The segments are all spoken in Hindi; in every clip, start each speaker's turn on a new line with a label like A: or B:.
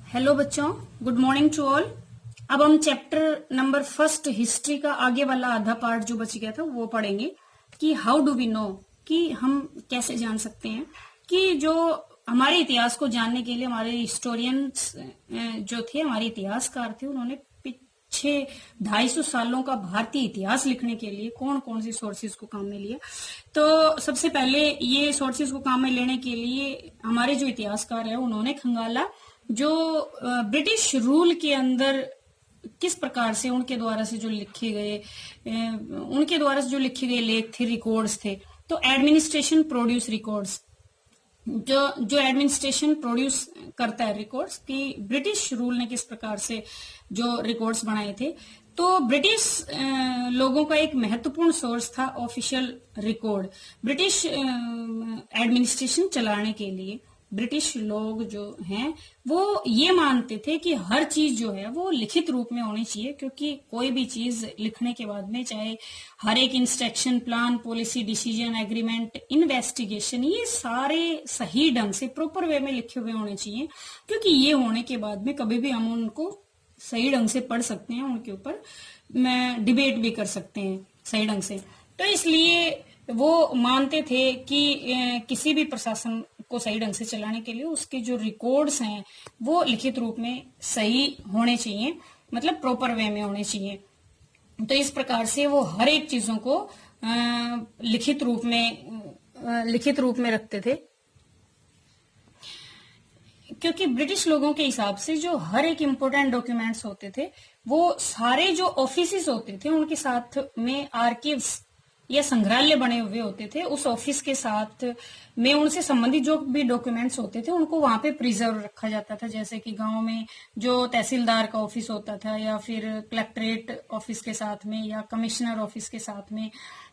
A: हेलो बच्चों, गुड मॉर्निंग टू ऑल। अब हम चैप्टर नंबर फर्स्ट हिस्ट्री का आगे वाला आधा पार्ट जो बच गया था वो पढ़ेंगे कि हाउ डू वी नो, कि हम कैसे जान सकते हैं कि जो हमारे इतिहास को जानने के लिए हमारे हिस्टोरियंस जो थे, हमारे इतिहासकार थे, उन्होंने पीछे 250 सालों का भारतीय इतिहास लिखने के लिए कौन कौन सी सोर्सेज को काम में लिया। तो सबसे पहले ये सोर्सेज को काम में लेने के लिए हमारे जो इतिहासकार है उन्होंने खंगाला जो ब्रिटिश रूल के अंदर किस प्रकार से उनके द्वारा से जो लिखे गए लेख थे, रिकॉर्ड्स थे। तो एडमिनिस्ट्रेशन प्रोड्यूस रिकॉर्ड्स, जो एडमिनिस्ट्रेशन प्रोड्यूस करता है रिकॉर्ड्स, कि ब्रिटिश रूल ने किस प्रकार से जो रिकॉर्ड्स बनाए थे। तो ब्रिटिश लोगों का एक महत्वपूर्ण सोर्स था ऑफिशियल रिकॉर्ड। ब्रिटिश एडमिनिस्ट्रेशन चलाने के लिए ब्रिटिश लोग जो हैं वो ये मानते थे कि हर चीज जो है वो लिखित रूप में होनी चाहिए, क्योंकि कोई भी चीज लिखने के बाद में, चाहे हर एक instruction, plan, policy, decision, agreement, investigation, ये सारे सही ढंग से प्रॉपर वे में लिखे हुए होने चाहिए, क्योंकि ये होने के बाद में कभी भी हम उनको सही ढंग से पढ़ सकते हैं, उनके ऊपर डिबेट भी कर सकते हैं सही ढंग से। तो इसलिए वो मानते थे कि किसी भी प्रशासन को सही ढंग से चलाने के लिए उसके जो रिकॉर्ड्स हैं वो लिखित रूप में सही होने चाहिए, मतलब प्रॉपर वे में होने चाहिए। तो इस प्रकार से वो हर एक चीजों को लिखित रूप में रखते थे, क्योंकि ब्रिटिश लोगों के हिसाब से जो हर एक इम्पोर्टेंट डॉक्यूमेंट्स होते थे वो सारे जो ऑफिसेस होते थे उनके साथ में आर्किव्स या संग्रहालय बने हुए होते थे। उस ऑफिस के साथ में उनसे संबंधित जो भी डॉक्यूमेंट्स होते थे उनको वहां पे प्रिजर्व रखा जाता था। जैसे कि गांव में जो तहसीलदार का ऑफिस होता था, या फिर कलेक्ट्रेट ऑफिस के साथ में, या कमिश्नर ऑफिस के साथ में,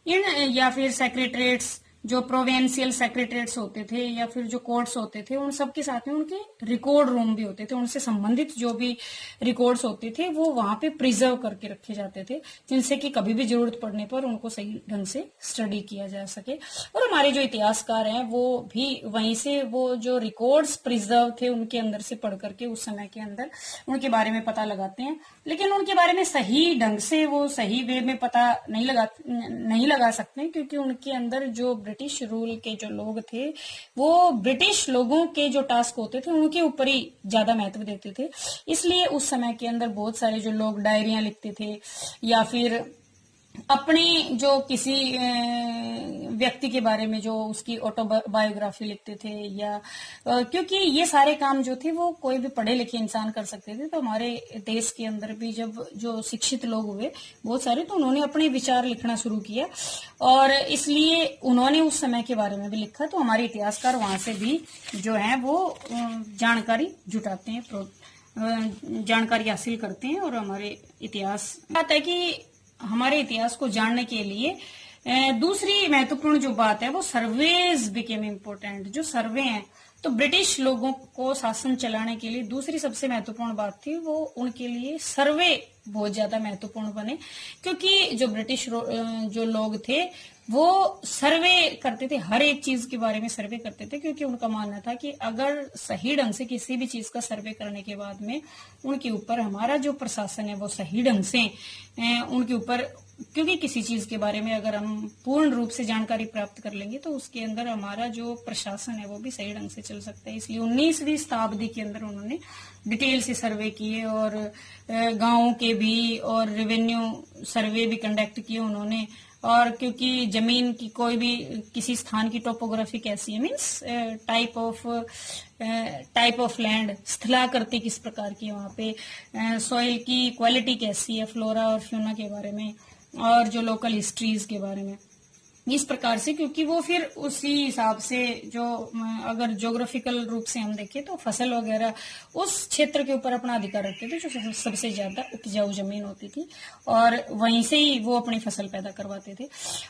A: या फिर सेक्रेटरीट्स, जो प्रोविंशियल सेक्रेटरीट्स होते थे, या फिर जो कोर्ट्स होते थे, उन सब के साथ में उनके रिकॉर्ड रूम भी होते थे। उनसे संबंधित जो भी रिकॉर्ड्स होते थे वो वहां पे प्रिजर्व करके रखे जाते थे, जिनसे कि कभी भी जरूरत पड़ने पर उनको सही ढंग से स्टडी किया जा सके। और हमारे जो इतिहासकार हैं वो भी वहीं से वो जो रिकॉर्ड्स प्रिजर्व थे उनके अंदर से पढ़ करके उस समय के अंदर उनके बारे में पता लगाते हैं। लेकिन उनके बारे में सही ढंग से वो सही वे में पता नहीं लगा सकते, क्योंकि उनके अंदर जो ब्रिटिश रूल के जो लोग थे वो ब्रिटिश लोगों के जो टास्क होते थे उनके ऊपर ही ज्यादा महत्व देते थे। इसलिए उस समय के अंदर बहुत सारे जो लोग डायरियां लिखते थे, या फिर अपनी जो किसी व्यक्ति के बारे में जो उसकी ऑटोबायोग्राफी लिखते थे, या क्योंकि ये सारे काम जो थे वो कोई भी पढ़े लिखे इंसान कर सकते थे। तो हमारे देश के अंदर भी जब जो शिक्षित लोग हुए बहुत सारे, तो उन्होंने अपने विचार लिखना शुरू किया, और इसलिए उन्होंने उस समय के बारे में भी लिखा। तो हमारे इतिहासकार वहां से भी जो है वो जानकारी जुटाते हैं, जानकारी हासिल करते हैं। और हमारे इतिहास बात है कि हमारे इतिहास को जानने के लिए दूसरी महत्वपूर्ण जो बात है वो सर्वेज बिकेम इम्पोर्टेंट। जो सर्वे हैं, तो ब्रिटिश लोगों को शासन चलाने के लिए दूसरी सबसे महत्वपूर्ण बात थी वो उनके लिए सर्वे बहुत ज्यादा महत्वपूर्ण बने, क्योंकि जो ब्रिटिश जो लोग थे वो सर्वे करते थे, हर एक चीज के बारे में सर्वे करते थे, क्योंकि उनका मानना था कि अगर सही ढंग से किसी भी चीज का सर्वे करने के बाद में उनके ऊपर हमारा जो प्रशासन है वो सही ढंग से उनके ऊपर, क्योंकि किसी चीज के बारे में अगर हम पूर्ण रूप से जानकारी प्राप्त कर लेंगे तो उसके अंदर हमारा जो प्रशासन है वो भी सही ढंग से चल सकता है। इसलिए 19वीं शताब्दी के अंदर उन्होंने डिटेल से सर्वे किए, और गांवों के भी और रेवेन्यू सर्वे भी कंडक्ट किए उन्होंने। और क्योंकि जमीन की कोई भी किसी स्थान की टोपोग्राफी कैसी है, मीन्स टाइप ऑफ लैंड, स्थलाकृति किस प्रकार की है वहाँ पे, सॉइल की क्वालिटी कैसी है, फ्लोरा और फ्यूना के बारे में, और जो लोकल हिस्ट्रीज के बारे में, इस प्रकार से। क्योंकि वो फिर उसी हिसाब से जो अगर ज्योग्राफिकल रूप से हम देखें तो फसल वगैरह उस क्षेत्र के ऊपर अपना अधिकार रखते थे जो सबसे ज्यादा उपजाऊ जमीन होती थी, और वहीं से ही वो अपनी फसल पैदा करवाते थे।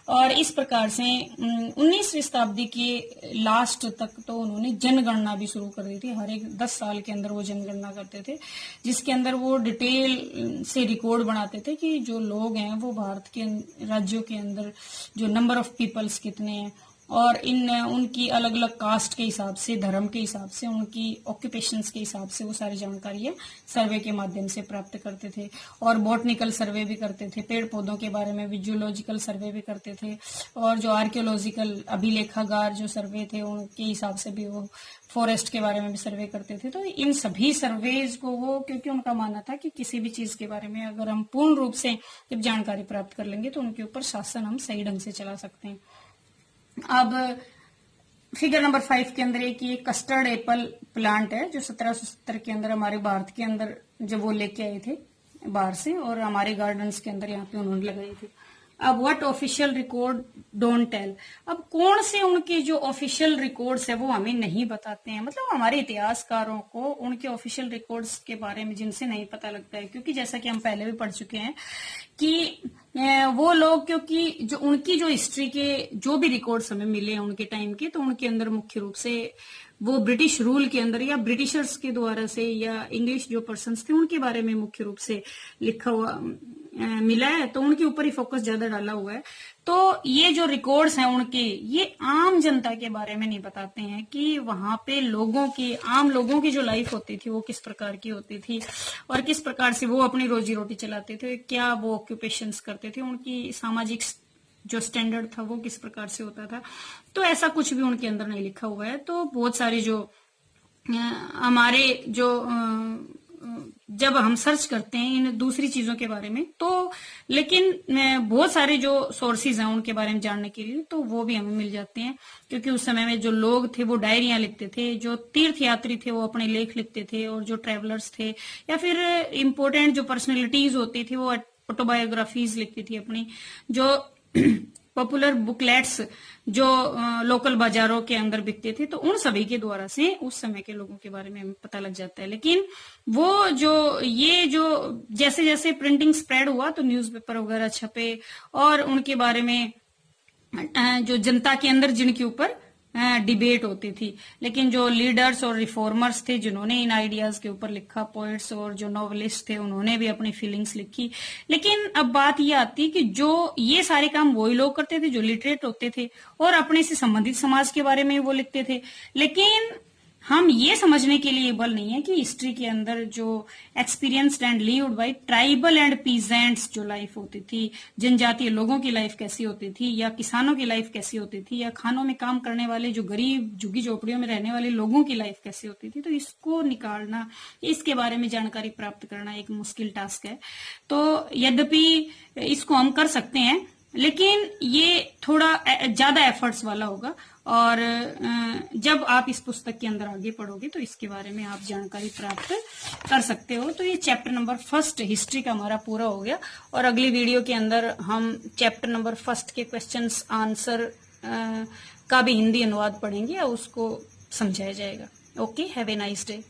A: और इस प्रकार से 19वीं शताब्दी के लास्ट तक तो उन्होंने जनगणना भी शुरू कर दी थी। हर एक 10 साल के अंदर वो जनगणना करते थे, जिसके अंदर वो डिटेल से रिकॉर्ड बनाते थे कि जो लोग हैं वो भारत के राज्यों के अंदर जो नंबर ऑफ पीपल्स कितने हैं, और इन उनकी अलग अलग कास्ट के हिसाब से, धर्म के हिसाब से, उनकी ऑक्यूपेशंस के हिसाब से वो सारी जानकारियां सर्वे के माध्यम से प्राप्त करते थे। और बॉटनिकल सर्वे भी करते थे, पेड़ पौधों के बारे में भी जूलॉजिकल सर्वे भी करते थे। और जो आर्कियोलॉजिकल अभिलेखागार जो सर्वे थे उनके हिसाब से भी वो फॉरेस्ट के बारे में भी सर्वे करते थे। तो इन सभी सर्वेज को वो, क्योंकि उनका मानना था कि किसी भी चीज के बारे में अगर हम पूर्ण रूप से जब जानकारी प्राप्त कर लेंगे तो उनके ऊपर शासन हम सही ढंग से चला सकते हैं। अब फिगर नंबर 5 के अंदर एक ये कस्टर्ड एप्पल प्लांट है जो 1770 के अंदर हमारे भारत के अंदर जब वो लेके आए थे बाहर से, और हमारे गार्डन्स के अंदर यहाँ पे उन्होंने लगाई थी। अब what official record don't tell, अब कौन से उनके जो ऑफिशियल रिकॉर्ड्स है वो हमें नहीं बताते हैं। मतलब हमारे इतिहासकारों को उनके ऑफिशियल रिकॉर्ड्स के बारे में जिनसे नहीं पता लगता है, क्योंकि जैसा कि हम पहले भी पढ़ चुके हैं कि वो लोग, क्योंकि जो उनकी जो हिस्ट्री के जो भी रिकॉर्ड्स हमें मिले हैं उनके टाइम के, तो उनके अंदर मुख्य रूप से वो ब्रिटिश रूल के अंदर या ब्रिटिशर्स के द्वारा से या इंग्लिश जो पर्सन्स थे उनके बारे में मुख्य रूप से लिखा हुआ मिला है, तो उनके ऊपर ही फोकस ज्यादा डाला हुआ है। तो ये जो रिकॉर्ड्स हैं उनके, ये आम जनता के बारे में नहीं बताते हैं कि वहां पे लोगों की, आम लोगों की जो लाइफ होती थी वो किस प्रकार की होती थी और किस प्रकार से वो अपनी रोजी रोटी चलाते थे, क्या वो ऑक्यूपेशंस करते थे, उनकी सामाजिक जो स्टैंडर्ड था वो किस प्रकार से होता था। तो ऐसा कुछ भी उनके अंदर नहीं लिखा हुआ है। तो बहुत सारे जो हमारे जो जब हम सर्च करते हैं इन दूसरी चीजों के बारे में, तो लेकिन बहुत सारे जो सोर्सेज हैं उनके बारे में जानने के लिए तो वो भी हमें मिल जाते हैं, क्योंकि उस समय में जो लोग थे वो डायरियां लिखते थे, जो तीर्थ यात्री थे वो अपने लेख लिखते थे, और जो ट्रेवलर्स थे या फिर इम्पोर्टेंट जो पर्सनैलिटीज होती थी वो ऑटोबायोग्राफीज लिखती थी अपनी, जो पॉपुलर बुकलेट्स जो लोकल बाजारों के अंदर बिकते थे, तो उन सभी के द्वारा से उस समय के लोगों के बारे में हमें पता लग जाता है। लेकिन वो जो ये जो जैसे जैसे प्रिंटिंग स्प्रेड हुआ तो न्यूज़पेपर वगैरह छपे और उनके बारे में जो जनता के अंदर जिनके ऊपर डिबेट होती थी, लेकिन जो लीडर्स और रिफॉर्मर्स थे जिन्होंने इन आइडियाज के ऊपर लिखा, पोइट्स और जो नॉवेलिस्ट थे उन्होंने भी अपनी फीलिंग्स लिखी। लेकिन अब बात ये आती कि जो ये सारे काम वही लोग करते थे जो लिटरेट होते थे और अपने से संबंधित समाज के बारे में वो लिखते थे। लेकिन हम ये समझने के लिए बल नहीं है कि हिस्ट्री के अंदर जो experienced and lived bye tribal and peasants जो लाइफ होती थी, जनजातीय लोगों की लाइफ कैसी होती थी, या किसानों की लाइफ कैसी होती थी, या खानों में काम करने वाले जो गरीब झुग्गी झोपड़ियों में रहने वाले लोगों की लाइफ कैसी होती थी, तो इसको निकालना, इसके बारे में जानकारी प्राप्त करना एक मुश्किल टास्क है। तो यद्यपि इसको हम कर सकते हैं, लेकिन ये थोड़ा ज्यादा एफर्ट्स वाला होगा, और जब आप इस पुस्तक के अंदर आगे पढ़ोगे तो इसके बारे में आप जानकारी प्राप्त कर सकते हो। तो ये चैप्टर नंबर 1 हिस्ट्री का हमारा पूरा हो गया, और अगली वीडियो के अंदर हम चैप्टर नंबर 1 के क्वेश्चंस आंसर का भी हिंदी अनुवाद पढ़ेंगे और उसको समझाया जाएगा। Okay, have a nice day.